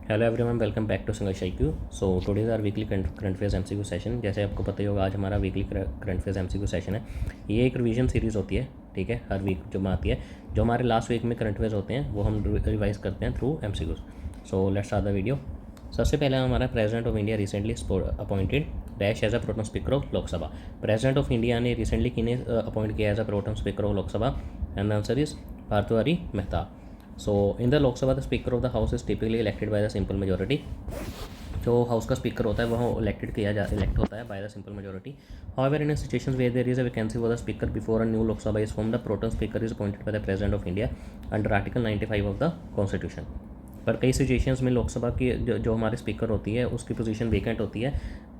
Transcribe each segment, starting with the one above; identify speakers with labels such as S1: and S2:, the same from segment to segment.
S1: Hello everyone, welcome back to Sangharsh IQ। So today's our weekly current affairs MCQ session. जैसे आपको पता ही होगा, आज हमारा weekly current affairs MCQ session है। ये एक रिवीजन सीरीज़ होती है, ठीक है, हर वीक जो आती है। जो हमारे लास्ट वीक में करंट अफेयर्स होते हैं वो हम रिवाइज करते हैं through MCQs। So let's start the video. सबसे पहले हमारा President of India recently appointed dash as a pro tem speaker of Lok Sabha. President of India ने रिसेंटली किन्हें अपॉइंट किया as a pro tem speaker of Lok Sabha? And the answer is Bhartruhari Mehta. So in the Lok Sabha, the Speaker of the House is typically elected by the simple majority. जो house का speaker होता है वह elect होता है by the simple majority. However in situations where there is a vacancy for the speaker before a new Lok Sabha is form, the pro tem speaker is appointed by the president of India under article 95 of the constitution. पर कई situations में लोकसभा की जो हमारे speaker होती है उसकी position vacant होती है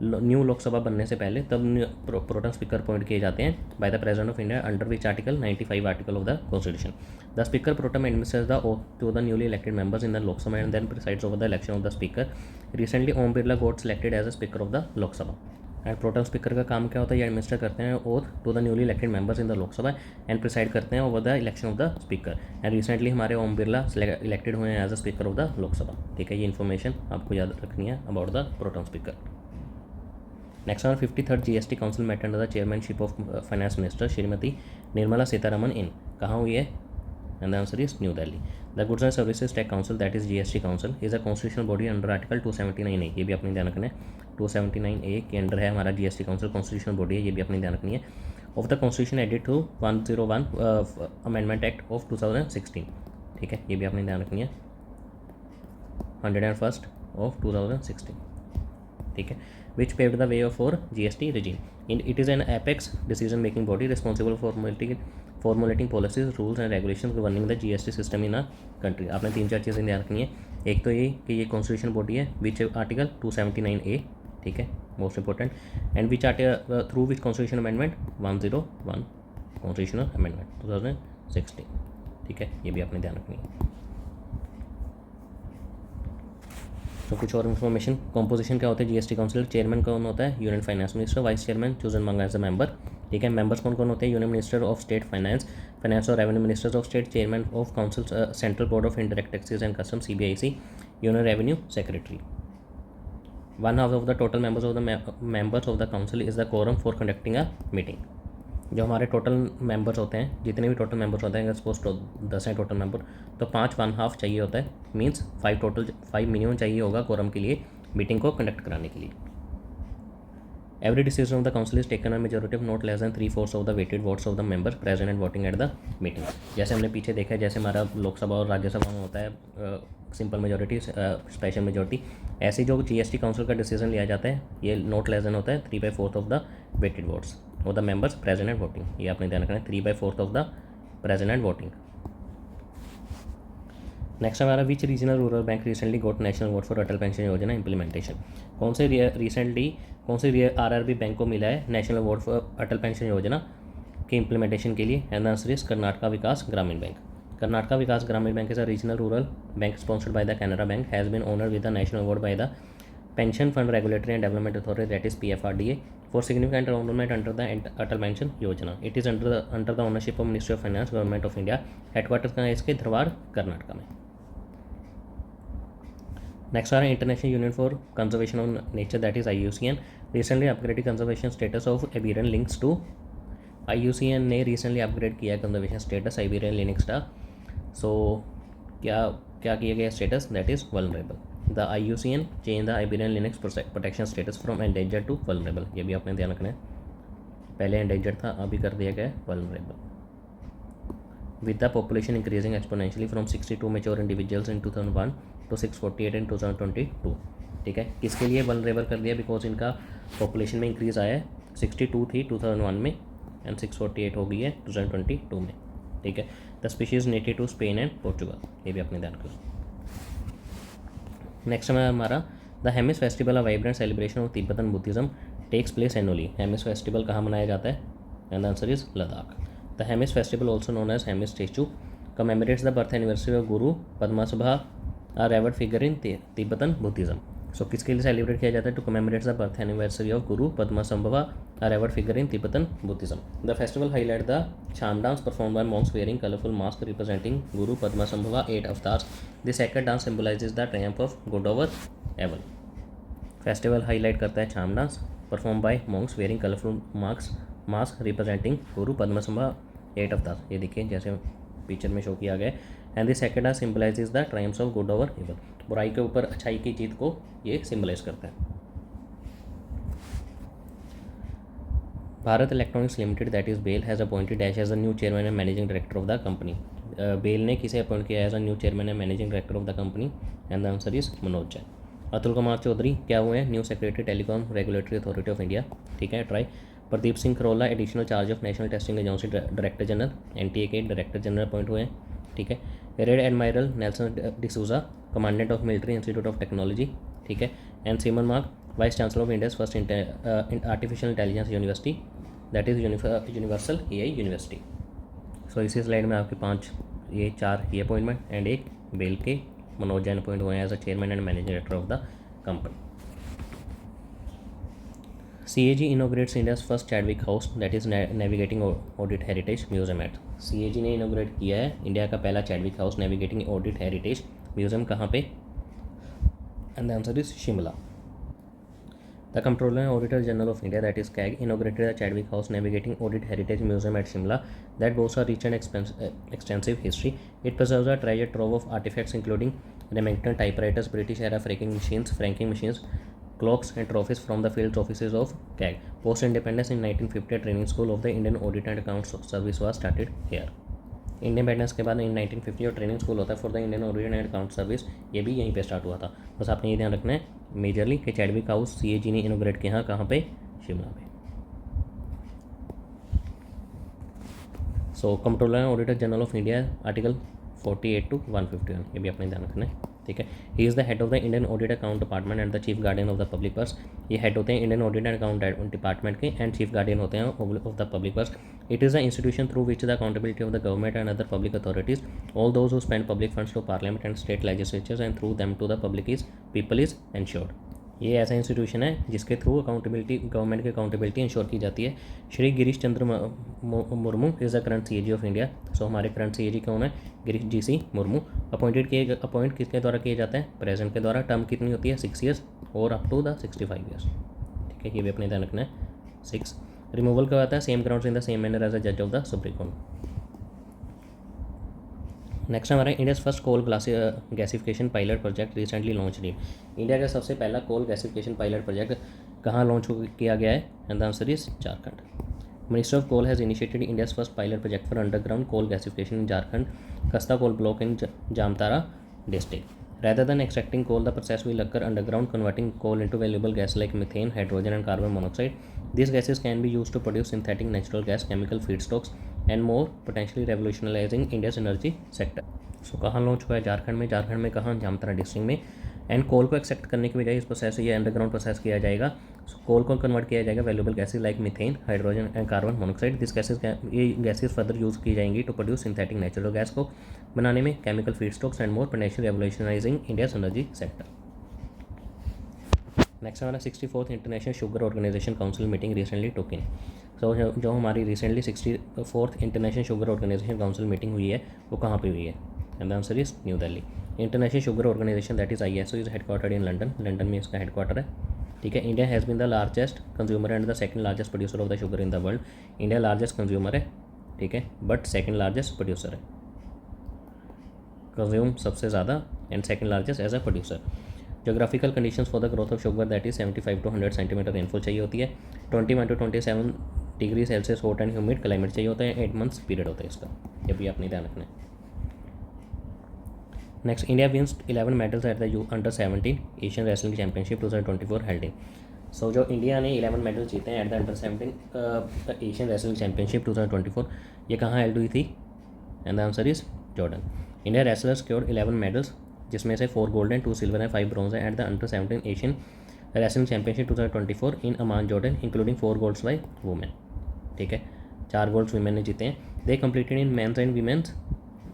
S1: न्यू लोकसभा बनने से पहले, तब प्रोटम स्पीकर अपॉइंट किए जाते हैं by the president of India under which article 95 article of the constitution. The speaker pro tem administrates the oath to the newly elected members in the Lok Sabha and then presides over the election of the speaker. Recently Om Birla got selected as a speaker of the Lok Sabha. And pro tem speaker का काम क्या होता है? ये administer करते हैं oath to the newly elected members in the Lok Sabha and preside करते हैं over the election of the speaker. And recently हमारे ओम बिरला इलेक्टेड हुए हैं as a speaker of the Lok Sabha. ठीक है, ये इन्फॉर्मेशन आपको याद रखनी है about the pro tem speaker. Next हमारा 53rd GST council met under the chairmanship of finance minister Shrimati Nirmala Sitharaman in, कहाँ हुई है? And the answer is New Delhi. The goods and services tax council that is GST council is a constitutional body under article 279A। ये भी अपने ध्यान रखना है, 279A के अंडर है हमारा GST काउंसिल, कॉन्स्टिट्यूशनल बॉडी है, ये भी अपने ध्यान रखनी है। Of the constitution edit to 101 amendment act of 2016। ठीक है, ये भी अपने ध्यान रखनी है, 101st ऑफ 2016। ठीक है, which paved the way for GST regime. It is an apex decision-making body responsible for formulating policies, rules and regulations governing the GST system in a country. आपने 3-4 चीज़ें ध्यान रखनी है। एक तो ये कि ये कॉन्स्टिट्यूशन बॉडी है विच आर्टिकल 279A, ठीक है, most important, and which through which constitution amendment 101 constitutional amendment 2016। ठीक है, ये भी आपने ध्यान रखनी है। तो कुछ और इन्फॉर्मेशन, कॉम्पोजिशन क्या होता है GST काउंसिल? चेयरमैन कौन होता है? Union finance minister. Vice chairman chosen among as a member. ठीक है, मेंबर्स कौन कौन होते हैं? Union minister of state finance और revenue ministers of state, chairman of council central board of indirect taxes and custom CBIC, union revenue secretary. 1/2 of the total members of the council is the quorum for conducting a meeting. जो हमारे total members होते हैं, जितने भी total members होते हैं, अगर suppose 10 हैं टोटल मेंबर, तो 5/1/2 चाहिए होता है, मींस 5 मिनिमम चाहिए होगा कोरम के लिए मीटिंग को कंडक्ट कराने के लिए। Every decision of the council is taken on majority of not less than 3/4 of the weighted votes of the members present and voting at the meeting. जैसे हमने पीछे देखा है, जैसे हमारा लोकसभा और राज्यसभा में होता है सिंपल मेजोरिटी, स्पेशल मेजोरिटी, ऐसे जो GST काउंसिल का डिसीजन लिया जाता है ये नॉट लेस देन होता है 3/4 of the weighted votes of the members present and voting. ये आपने ध्यान रखना है, 3/4 of the present and voting. Next हमारा which regional rural bank recently got national award for Atal pension Yojana implementation. कौन से RRB बैंक को मिला है national award for Atal pension Yojana के इम्प्लीमेंटेशन के लिए? And answer is Karnataka Vikas Grameen bank. Karnataka Vikas Grameen bank is a regional rural bank sponsored by the Canara bank, has been honoured with the national award by the pension fund regulatory and development authority that is PFRDA for significant enrollment under the Atal pension Yojana. It is under the ownership of ministry of finance, government of India. Headquarter कहाँ है इसके? धरवाड़, कर्नाटका में। Next आ रहा है international union for conservation of nature that is IUCN recently upgraded conservation status of Iberian lynx to. IUCN ने recently upgrade किया conservation status Iberian lynx का। सो क्या किया गया status? That is vulnerable. The IUCN change the Iberian lynx protection status from endangered to vulnerable. ये भी आपने ध्यान रखना है, पहले एंडेंजर्ड था, अभी कर दिया गया vulnerable. with the population increasing exponentially from 62 mature individuals in 2001 to 648 in 2022। ठीक है, किसके लिए वल्नरेबल कर दिया? बिकॉज इनका पॉपुलेशन में इंक्रीज़ आया है, 62 थी 2001 में एंड 648 हो गई है 2022 में। ठीक है, the species native to Spain and Portugal, ये भी अपने ध्यान करो। नेक्स्ट है हमारा the Hemis festival, a vibrant celebration of Tibetan Buddhism, takes place annually. Hemis festival कहाँ मनाया जाता है? And the answer is Ladakh. The Hemis festival, also known as Hemis Techu, commemorates the birth anniversary of Guru Padmasambhava, a revered figure in Tibetan Buddhism. So किसके लिए celebrate किया जाता है? To commemorate the birth anniversary of Guru Padmasambhava, a revered figure in Tibetan Buddhism. The festival highlight the charm dance performed by monks wearing colorful masks representing Guru Padmasambhava 8 avatars. The sacred dance symbolizes the triumph of good over evil. Festival highlight करता है charm dance performed by monks wearing colorful mask representing गुरु पद्मसंभवा 8 अवतार. ये देखिए जैसे picture में show किया गया है. And the second dance symbolises the triumphs of good over evil. बुराई के ऊपर अच्छाई की जीत को ये सिम्बलाइज करता है. Bharat electronics limited that is BEL has appointed dash as the new chairman and managing director of the company. BEL ने किसे अपॉइंट किया as a new chairman and managing director of the company? And the answer is Manoj Jain. Atul Kumar Chaudhary क्या हुए हैं? New secretary telecom regulatory authority of India. ठीक है, TRAI. Pradeep Singh Kharola additional charge of national testing agency director general NTA के director general appoint हुए हैं. ठीक है. Rear admiral Nelson D'Souza commandant of military institute of technology. ठीक है. And Simon Mark vice chancellor of India's first artificial intelligence university that is universal AI university. So इसी slide में आपके 5 ये 4 ये अपॉइंटमेंट एंड एक बेल के मनोज जैन अपॉइंट हुए हैं as a chairman and managing director of the company. CAG inaugurates India's first Chadwick House that is navigating audit heritage museum at. CAG ने इनोग्रेट किया है इंडिया का पहला Chadwick house navigating audit heritage museum. कहाँ पे? And the answer is Shimla. The controller and auditor general of India that is CAG inaugurated the Chadwick house navigating audit heritage museum at Shimla that boasts a rich and extensive history. It preserves a treasure trove of artifacts including Remington typewriters, British era franking machines, clocks and trophies from the field offices of CAG. Post independence in 1950 a training school of the Indian Audit and Accounts Service was started here. Independence के बाद इन 1950 और training school होता है for the Indian audit and account service, ये भी यहीं पे start हुआ था. बस आपने ये ध्यान रखना है मेजरली कि चैडविक हाउस CAG ने इनोग्रेट किया कहाँ पे? शिमला पे. So controller and auditor general of India article 48 to 151, ये भी अपने ध्यान रखना है. ठीक है. He is the head of the Indian audit account department and the chief guardian of the public purse. ये हेड होते हैं Indian audit and account department के एंड चीफ गार्डियन होते हैं of the public purse. It is the institution through which the accountability of the government and other public authorities all those who spend public funds to parliament and state legislatures and through them to the people is ensured. ये ऐसा institution है जिसके through accountability government की accountability ensure की जाती है. Shri Girish Chandra Murmu is the current CAG of India. So हमारे current CAG कौन है? गिरीश GC मुर्मू. अपॉइंट किसके द्वारा किए जाते हैं? प्रेजेंट के द्वारा. टर्म कितनी होती है? 6 years और अप टू द 65 years. ठीक है, ये भी अपने ध्यान रखना है. 6. रिमूवल कब आता है? Same grounds in the same manner as a जज of the supreme court. Next हमारा India's first coal gasification pilot project recently launch in. India का सबसे पहला कोल गैसिफिकेशन पायलट प्रोजेक्ट कहाँ लॉन्च किया गया है? And the answer is Jharkhand. Minister of coal has initiated India's first pilot project for underground coal gasification in Jharkhand Kasta coal block in Jamtara district. Rather than extracting coal, the process will occur underground, converting coal into valuable gas like methane, hydrogen, and carbon monoxide. These gases can be used to produce synthetic natural gas, chemical feedstocks, and more, potentially revolutionizing India's energy sector. So कहाँ launch हुआ है? झारखंड में. झारखंड में कहाँ? Jamtara district में. And coal को accept करने की बजाय इस प्रोसेस ये अंडरग्राउंड प्रोसेस किया जाएगा. कोल को कन्वर्ट किया जाएगा valuable gases like methane, hydrogen and carbon monoxide. This gases ये गैसेज फर्दर यूज़ की जाएंगी to produce synthetic natural gas को बनाने में, chemical feedstocks and more, potential revolutionising India's energy sector. Next हमारा 64th international sugar organisation council meeting recently took in. So जो हमारी recently 64th international sugar organisation council meeting हुई है वो कहाँ पे हुई है? And the answer is New Delhi. International sugar organisation that is ISO is headquartered in London. London में इसका हेडक्वार्टर है. ठीक है. India has been the largest consumer and the second largest producer of the sugar in the world. India largest consumer है. ठीक है, but second largest producer है. Consume सबसे ज़्यादा and second largest as a producer. Geographical conditions for the growth of sugar that is 75 to 100 centimetre rainfall चाहिए होती है. 21 to 27 degree Celsius hot and humid climate चाहिए होता है. 8 months पीरियड होता है इसका. ये भी आपने ध्यान रखना है. Next, India wins 11 medals at the अंडर-17 Asian wrestling championship 2024 held in. So जो इंडिया ने 11 मेडल्स जीते हैं एट द अंडर-17 एशियन रेसलिंग चैंपियनशिप 2024, ये कहाँ हेल्ड हुई थी? And the answer is Jordan. India wrestlers scored 11 medals जिसमें से 4 gold and 2 silver and 5 bronze है एट द अंडर-17 Asian wrestling championship 2024 in Amman Jordan including 4 golds by women. ठीक है, 4 गोल्ड्स वीमेन ने जीते हैं. They competed in men's and women's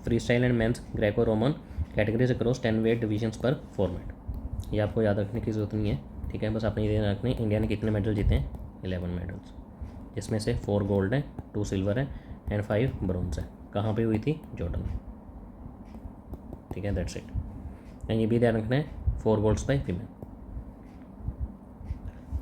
S1: freestyle and men's Greco Roman categories across 10 weight divisions per format. ये आपको याद रखने की ज़रूरत नहीं है, ठीक है। बस आपने ये याद रखना है इंडिया ने कितने मेडल जीते हैं, 11 मेडल्स, जिसमें से 4 गोल्ड हैं, 2 सिल्वर है एंड 5 ब्रॉन्ज है। कहाँ पे हुई थी, जॉर्डन में, ठीक है। That's it. एंड ये भी ध्यान रखना है 4 golds by female.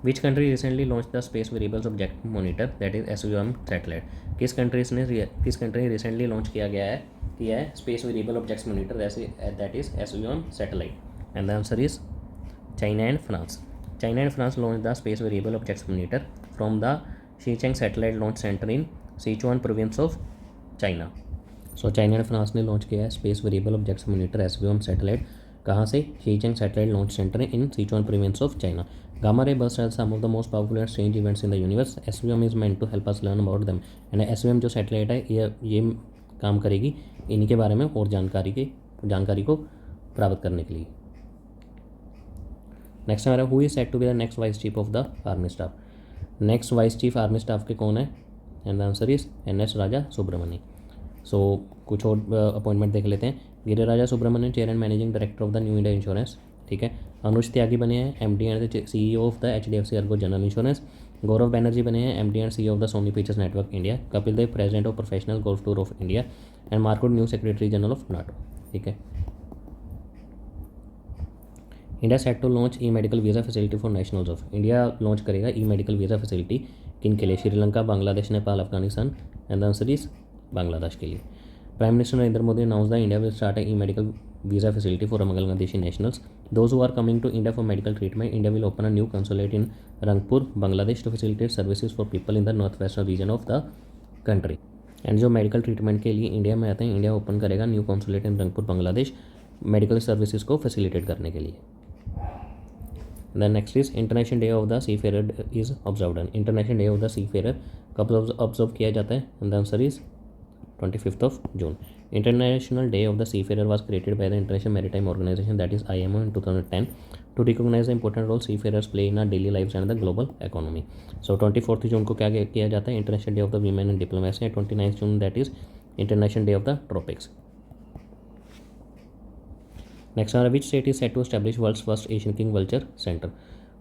S1: Which country recently launched the space variables object monitor that is SVM satellite. किस कंट्री रिसेंटली लॉन्च किया है space variable objects monitor that is SVM satellite. And the answer is China and France. China and France launched the space variable objects monitor from the Xichang satellite launch centre in Sichuan province of China. So China and France ने launch किया है space variable objects monitor SVM satellite. कहाँ से, Xichang satellite launch centre in Sichuan province of China. Gamma ray bursts are some of the most powerful and strange events in the universe. SVM is meant to help us learn about them. And SVM जो satellite है ये काम करेगी इन्हीं के बारे में और जानकारी को प्राप्त करने के लिए। नेक्स्ट हमारा who is set to be the next vice chief of the army staff. Next vice chief army staff के कौन है, and the answer is NS Raja Subramaniam. So कुछ और अपॉइंटमेंट देख लेते हैं। Giriraja Subramaniam, chair and managing director of the new India insurance, ठीक है। अनुज त्यागी बने हैं MD and CEO of the HDFC Ergo general insurance. Gaurav Banerjee बने हैं MD and CEO of the Sony Pictures Network India. Kapil Dev president of professional golf tour of India. And Mark Rutte new secretary general of NATO, ठीक है। India set to launch e medical visa facility for nationals of. India launch करेगा e medical visa facility किन के लिए, Sri Lanka, Bangladesh, Nepal, Afghanistan. And the answer is Bangladesh के लिए। Prime minister Narendra Modi announced the India will start a e medical visa facility for Bangladeshi nationals. Those who are coming to India for medical treatment, India will open a new consulate in Rangpur, Bangladesh to facilitate services for people in the northwestern region of the country. And जो medical treatment के लिए India में आते हैं, India open करेगा new consulate in Rangpur, Bangladesh, medical services को facilitate करने के लिए। The next is international day of the seafarer is observed. International day of the seafarer कब ऑब्जर्व किया जाता है, and the answer is 25th of June. International Day of the Seafarer was created by the International Maritime Organization, that is IMO, in 2010 to recognize the important role seafarers play in our daily lives and the global economy. So 24th June को क्या किया जाता है, International Day of the Women in Diplomacy, and 29th June that is International Day of the Tropics. Next are which state is set to establish world's first Asian King Vulture Center.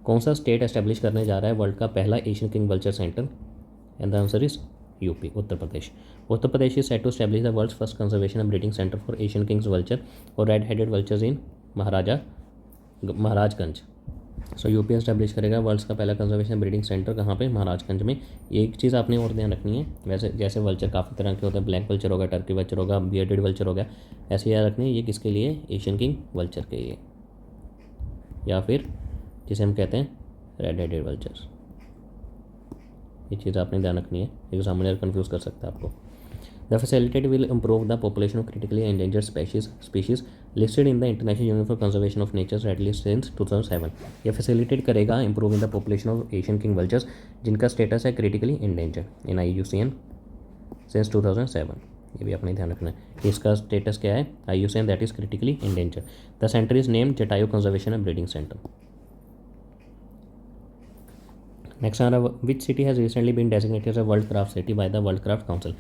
S1: कौन सा state establish करने जा रहा है world का पहला Asian king vulture centre, and the answer is UP, Uttar Pradesh. Uttar Pradesh is set to establish the world's first conservation and breeding centre for Asian king's vulture और red headed vultures in Maharajganj. So UP establish करेगा world's का पहला conservation breeding centre, कहाँ पे, महाराजगंज में। एक चीज़ आपने और ध्यान रखनी है, वैसे जैसे वल्चर काफ़ी तरह के होते हैं, ब्लैक वल्चर होगा, टर्की वल्चर होगा, बियर्डेड वल्चर हो गया, ऐसे याद रखनी है ये किसके लिए, एशियन किंग वल्चर के लिए, या फिर जिसे हम कहते हैं रेड हेडेड वल्चर्स। ये चीज़ आपने ध्यान रखनी है, एग्जामिनर कंफ्यूज कर सकता है आपको। The facilitate will improve the population of critically endangered species listed in the international union for conservation of nature red list since 2007। ये फैसिलिटेट करेगा improving the population of Asian king vultures जिनका status है critically endangered in IUCN since 2007। ये भी आपने ध्यान रखना है, इसका स्टेटस क्या है, IUCN that is critically endangered. The centre is named Jatayu conservation and breeding centre. Next हमारा which city has recently been designated as a world craft city by the world craft council.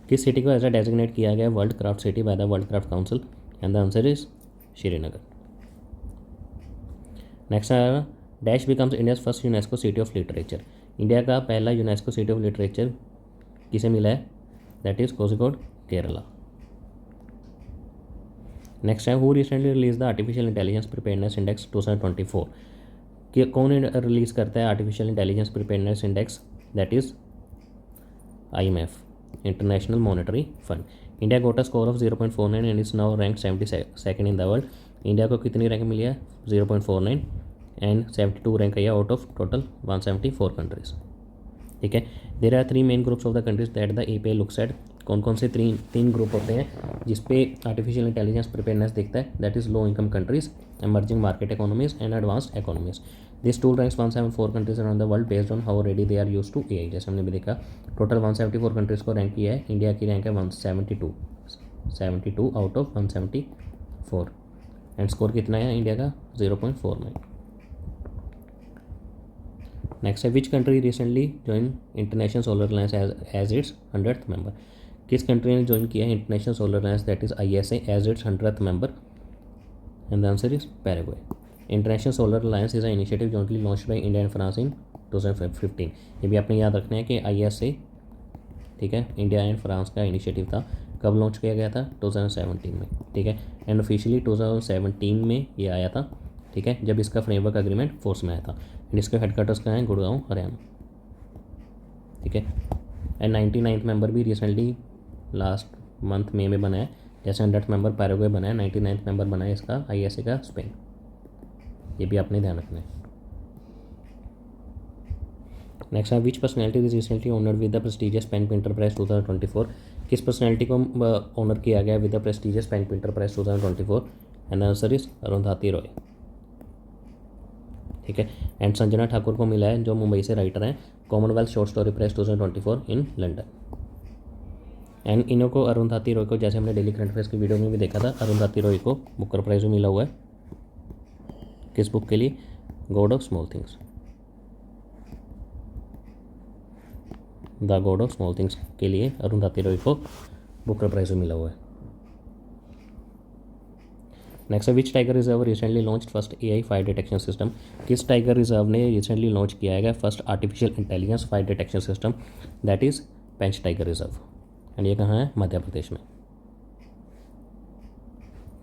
S1: किस city को ऐसा designate किया गया world craft city by the world craft council, and the answer is Srinagar. Next हमारा dash becomes India's first UNESCO city of literature. India का पहला UNESCO city of literature किसे मिला है, that is Kozhikode, Kerala. Next है who recently released the artificial intelligence preparedness index 2024। कि कौन release करता है artificial intelligence preparedness index, that is IMF, international monetary fund. India got a score of 0.49 and is now ranked 72nd in the world. India को कितनी rank मिली है, 0.49 and 72 rank है out of total 174 countries, ठीक है। There are 3 main groups of the countries that the API looks at. कौन कौन से तीन ग्रुप होते हैं जिसपे आर्टिफिशियल इंटेलिजेंस प्रिपेयरनेस दिखता है, that is low income countries, emerging market economies and advanced economies. This tool ranks 174 countries around the world based on how ready they are used to AI। जैसे हमने भी देखा total 174 countries को rank किया है, India की rank है 172 out of 174 and score कितना है इंडिया का, 0.49। नेक्स्ट है which country recently join international solar alliance as its 100th member. किस कंट्री ने ज्वाइन किया है international solar alliance that is ISA as its 100th member, and the answer is Paraguay. International solar alliance is a initiative jointly launched by India and France in 2015। ये भी आपने याद रखना है कि ISA, ठीक है, इंडिया एंड फ्रांस का इनिशिएटिव था। कब लॉन्च किया गया था? 2017 में, ठीक है। एंड ऑफिशियली 2017 में ये आया था, ठीक है, जब इसका फ्रेमवर्क एग्रीमेंट फोर्स में आया था। एंड इसके हेडक्वार्टर्स कहाँ हैं? गुड़गांव, हरियाणा, ठीक है। एंड 99th मेंबर भी रिसेंटली लास्ट मंथ में बना है। जैसे 100th मेंबर पैराग्वे बना है, 99th मेंबर बना है इसका ISA का स्पेन। ये भी आपने ध्यान रखना है। नेक्स्ट है which personality is recently honoured with the prestigious PEN Pinter prize 2024। किस पर्सनैलिटी को ऑनर किया गया with the prestigious PEN Pinter prize 2024? And answer is Arundhati Roy, ठीक है। एंड संजना ठाकुर को मिला है, जो मुंबई से राइटर हैं, commonwealth short story prize 2024 in London. And इन्हों को, अरुंधति रॉय को, जैसे हमने डेली करंट अफेयर्स की वीडियो में भी देखा था, अरुंधति रॉय को बुकर प्राइज भी मिला हुआ है। किस बुक के लिए? God of small things, the God of small things के लिए अरुंधति रॉय को बुकर प्राइज मिला हुआ है। नेक्स्ट है which tiger reserve recently launched first AI fire detection system. किस टाइगर रिजर्व ने रिसेंटली लॉन्च किया है first artificial intelligence fire detection system? That is Pench tiger reserve. And ये कहाँ है? मध्य प्रदेश में।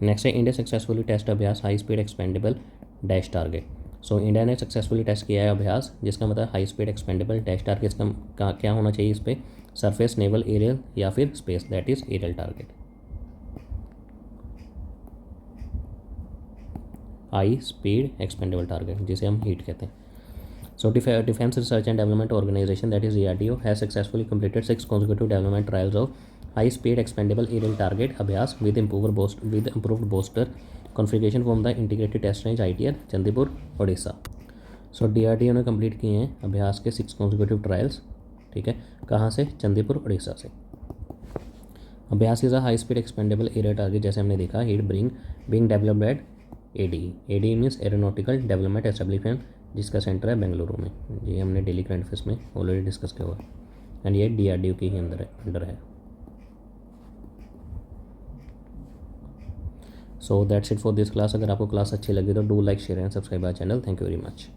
S1: नेक्स्ट है India successfully test Abhyas high speed expendable dash target. So India ने सक्सेसफुली टेस्ट किया है अभ्यास, जिसका मतलब high speed expendable dash target का क्या होना चाहिए इस पर? सरफेस, नेवल, एरियल या फिर space, that is aerial target. High speed expendable target, जिसे हम हीट कहते हैं। So defence research and development organisation that is DRDO has successfully completed 6 consecutive development trials of high speed expendable aerial target Abhyas with improved booster configuration from the integrated test range ITR Chandipur, Odisha. So DRDO ने complete किए हैं अभ्यास के 6 consecutive trials, ठीक है। कहाँ से? चंदीपुर, उड़ीसा से। Abhyas is a high speed expendable aerial target, जैसे हमने देखा, heat being developed at ADE। ADE means aeronautical development establishment, जिसका सेंटर है बेंगलुरु में। ये हमने डेली करंट अफेयर्स में ऑलरेडी डिस्कस किया हुआ है। एंड ये DRDO के ही अंडर है। So that's it for this class. अगर आपको क्लास अच्छी लगी तो do like, share and subscribe our channel. Thank you very much.